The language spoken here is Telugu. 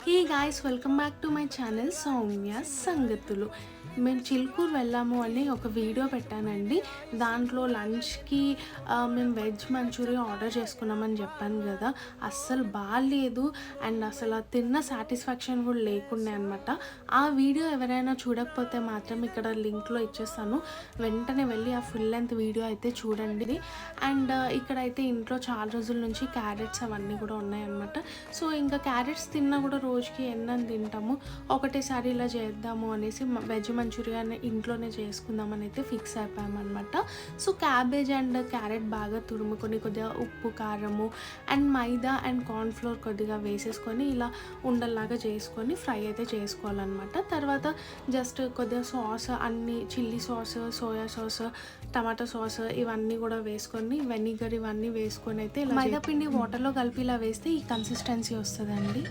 Hey guys, welcome back to my channel Soumya సంగతులు. మేము చిలుకూరు వెళ్ళాము అని ఒక వీడియో పెట్టానండి. దాంట్లో లంచ్కి మేము వెజ్ మంచూరియా ఆర్డర్ చేసుకున్నామని చెప్పాను కదా. అస్సలు బాగాలేదు అండ్ అసలు తిన్న సాటిస్ఫాక్షన్ కూడా లేకుండే అనమాట. ఆ వీడియో ఎవరైనా చూడకపోతే మాత్రం ఇక్కడ లింక్లో ఇచ్చేస్తాను, వెంటనే వెళ్ళి ఆ ఫుల్ లెంత్ వీడియో అయితే చూడండి. అండ్ ఇక్కడైతే ఇంట్లో చాలా రోజుల నుంచి క్యారెట్స్ అవన్నీ కూడా ఉన్నాయన్నమాట. సో ఇంకా క్యారెట్స్ తిన్నా కూడా రోజుకి ఎన్నని తింటాము, ఒకటేసారి ఇలా చేద్దాము అనేసి వెజ్ మంచూరియాని ఇంట్లోనే చేసుకుందామని అయితే ఫిక్స్ అయిపోయామన్నమాట. సో క్యాబేజ్ అండ్ క్యారెట్ బాగా తురుముకొని కొద్దిగా ఉప్పు కారము అండ్ మైదా అండ్ కార్న్ఫ్లోర్ కొద్దిగా వేసేసుకొని ఇలా ఉండల్లాగా చేసుకొని ఫ్రై అయితే చేసుకోవాలన్నమాట. తర్వాత జస్ట్ కొద్దిగా సాస్, అన్ని chilli sauce, soya sauce, tomato sauce ఇవన్నీ కూడా వేసుకొని వెనిగర్ ఇవన్నీ వేసుకొని అయితే ఇలా మైదా పిండి వాటర్లో కలిపి ఇలా వేస్తే ఈ కన్సిస్టెన్సీ వస్తుందండి.